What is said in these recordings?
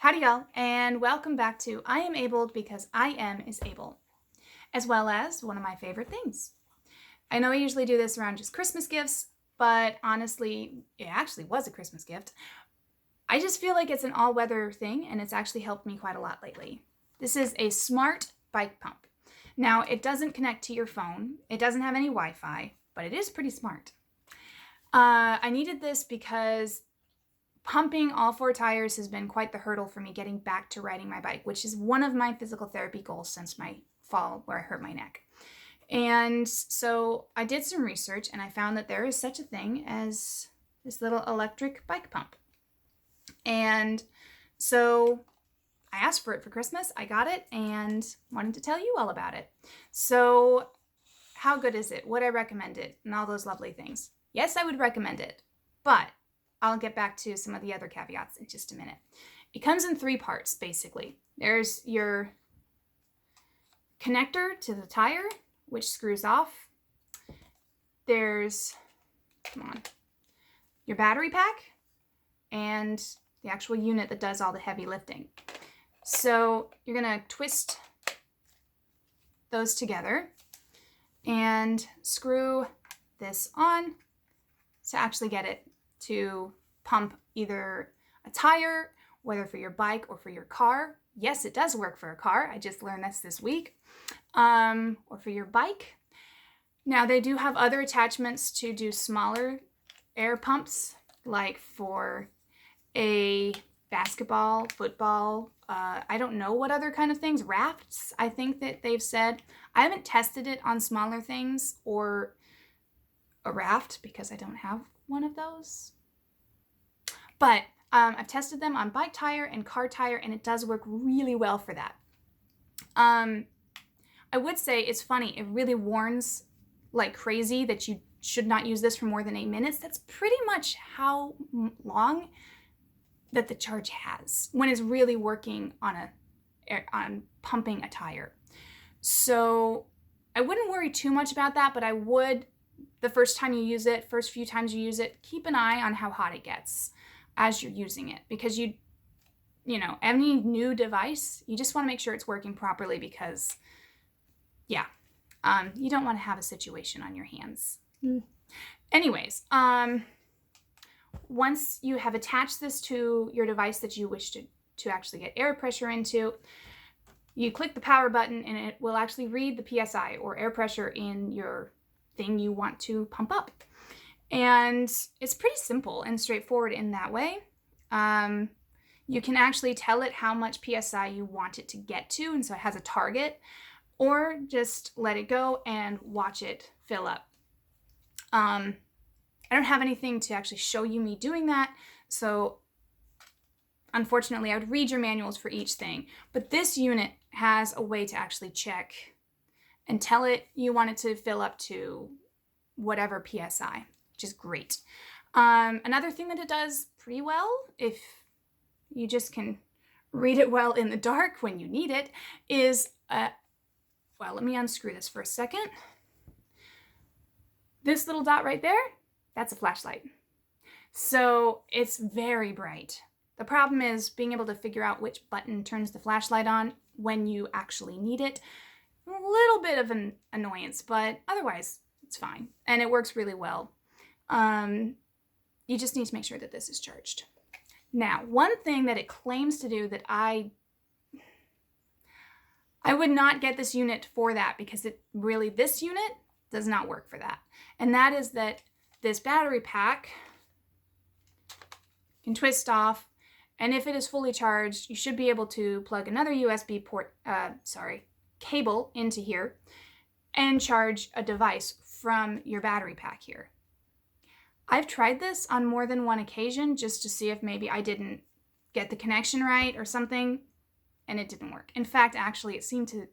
Howdy, y'all, and welcome back to I Am Abled Because I Am is Able, as well as one of my favorite things. I know I usually do this around just Christmas gifts, but honestly, it actually was a Christmas gift. I just feel like it's an all-weather thing, and it's actually helped me quite a lot lately. This is a smart bike pump. Now, it doesn't connect to your phone, it doesn't have any Wi-Fi, but it is pretty smart. I needed this because pumping all four tires has been quite the hurdle for me getting back to riding my bike, which is one of my physical therapy goals since my fall where I hurt my neck. And so I did some research and I found that there is such a thing as this little electric bike pump. And so I asked for it for Christmas, I got it, and wanted to tell you all about it. So how good is it? Would I recommend it? And all those lovely things. Yes, I would recommend it, but I'll get back to some of the other caveats in just a minute. It comes in three parts, basically. There's your connector to the tire, which screws off. There's, your battery pack and the actual unit that does all the heavy lifting. So you're gonna twist those together and screw this on to actually get it to pump either a tire, whether for your bike or for your car. Yes, it does work for a car. I just learned this week. Or for your bike. Now, they do have other attachments to do smaller air pumps, like for a basketball, football, I don't know what other kind of things, rafts, I think that they've said. I haven't tested it on smaller things or a raft because I don't have one of those. But I've tested them on bike tire and car tire, and it does work really well for that. I would say it's funny. It really warns like crazy that you should not use this for more than 8 minutes. That's pretty much how long that the charge has when it's really working on pumping a tire. So I wouldn't worry too much about that, but I would, the first time you use it, first few times you use it, keep an eye on how hot it gets as you're using it, because you know, any new device, you just want to make sure it's working properly because, yeah, you don't want to have a situation on your hands. Anyways, once you have attached this to your device that you wish to actually get air pressure into, you click the power button and it will actually read the PSI or air pressure in your thing you want to pump up. And it's pretty simple and straightforward in that way. You can actually tell it how much PSI you want it to get to, and so it has a target, or just let it go and watch it fill up. I don't have anything to actually show you me doing that, so unfortunately I would read your manuals for each thing, but this unit has a way to actually check and tell it you want it to fill up to whatever PSI, which is great. Another thing that it does pretty well, if you just can read it well in the dark when you need it, is, well, let me unscrew this for a second. This little dot right there, that's a flashlight. So it's very bright. The problem is being able to figure out which button turns the flashlight on when you actually need it. A little bit of an annoyance, but otherwise it's fine. And it works really well. You just need to make sure that this is charged. Now, one thing that it claims to do that I would not get this unit for that, because this unit does not work for that. And that is that this battery pack can twist off, and if it is fully charged, you should be able to plug another USB cable into here and charge a device from your battery pack here. I've tried this on more than one occasion just to see if maybe I didn't get the connection right or something, and it didn't work. In fact, actually, it seemed to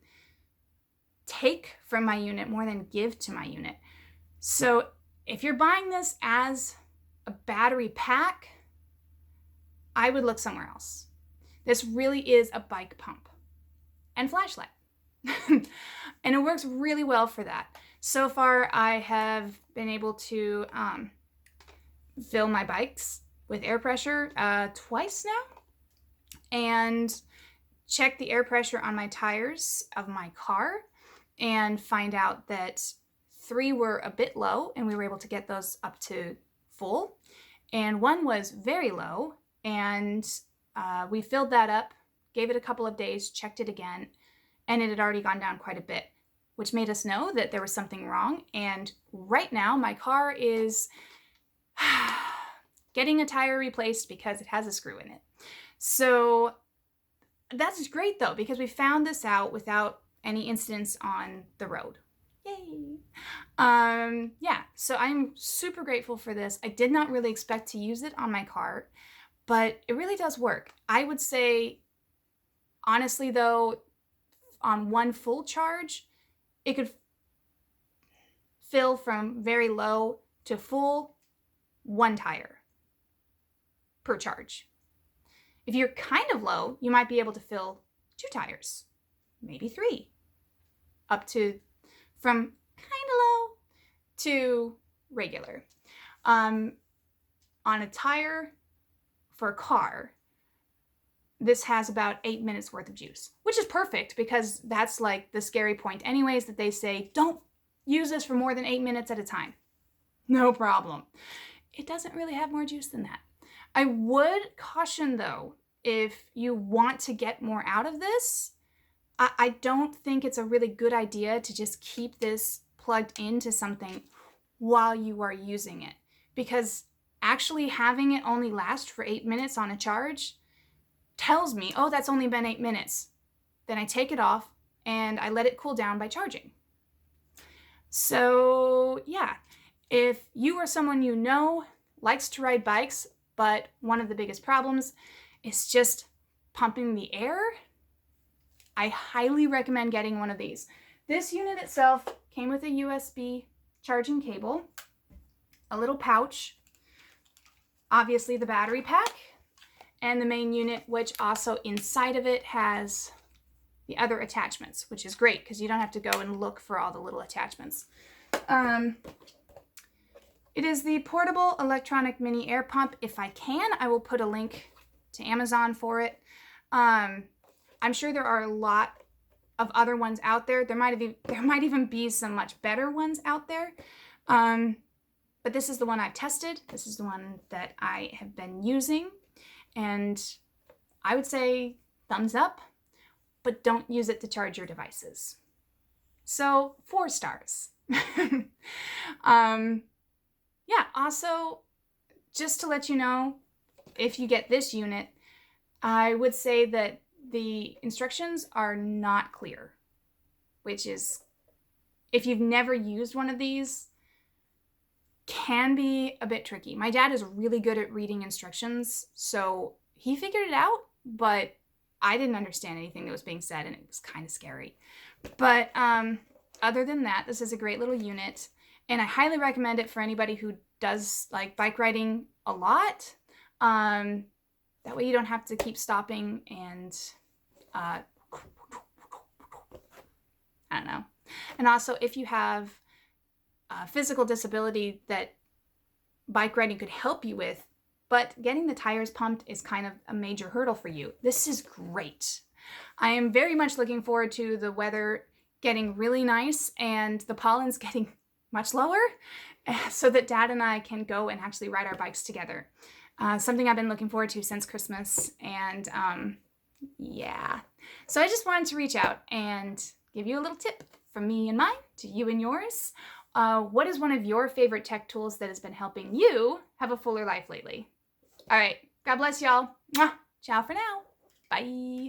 take from my unit more than give to my unit. So if you're buying this as a battery pack, I would look somewhere else. This really is a bike pump and flashlight. And it works really well for that. So far, I have been able to fill my bikes with air pressure twice now. and check the air pressure on my tires of my car and find out that 3 were a bit low, and we were able to get those up to full. And 1 was very low, and we filled that up, gave it a couple of days, checked it again, and it had already gone down quite a bit, which made us know that there was something wrong. And right now my car is getting a tire replaced because it has a screw in it. So that's great though, because we found this out without any incidents on the road. Yay. Yeah, so I'm super grateful for this. I did not really expect to use it on my car, but it really does work. I would say, honestly though, on 1 full charge, it could fill from very low to full 1 tire per charge. If you're kind of low, you might be able to fill 2 tires, maybe 3, up to from kind of low to regular. On a tire for a car, this has about 8 minutes worth of juice, which is perfect because that's like the scary point anyways, that they say, don't use this for more than 8 minutes at a time. No problem. It doesn't really have more juice than that. I would caution though, if you want to get more out of this, I don't think it's a really good idea to just keep this plugged into something while you are using it, because actually having it only last for 8 minutes on a charge tells me, oh, that's only been 8 minutes. Then I take it off and I let it cool down by charging. So yeah, if you or someone you know likes to ride bikes, but one of the biggest problems is just pumping the air, I highly recommend getting one of these. This unit itself came with a USB charging cable, a little pouch, obviously the battery pack, and the main unit, which also inside of it has the other attachments, which is great because you don't have to go and look for all the little attachments. It is the portable electronic mini air pump. If I can, I will put a link to Amazon for it. I'm sure there are a lot of other ones out there. There might even be some much better ones out there. But this is the one I've tested. This is the one that I have been using. And I would say thumbs up, but don't use it to charge your devices. So 4 stars. Yeah, also, just to let you know, if you get this unit, I would say that the instructions are not clear, which is, if you've never used one of these, can be a bit tricky. My dad is really good at reading instructions, so he figured it out, but I didn't understand anything that was being said, and it was kind of scary. But other than that, this is a great little unit, and I highly recommend it for anybody who does like bike riding a lot. That way you don't have to keep stopping and I don't know. And also, if you have a physical disability that bike riding could help you with, but getting the tires pumped is kind of a major hurdle for you, this is great. I am very much looking forward to the weather getting really nice and the pollen's getting much lower so that Dad and I can go and actually ride our bikes together. Something I've been looking forward to since Christmas, and yeah. So I just wanted to reach out and give you a little tip from me and mine to you and yours. What is one of your favorite tech tools that has been helping you have a fuller life lately? All right, God bless y'all. Mwah. Ciao for now. Bye.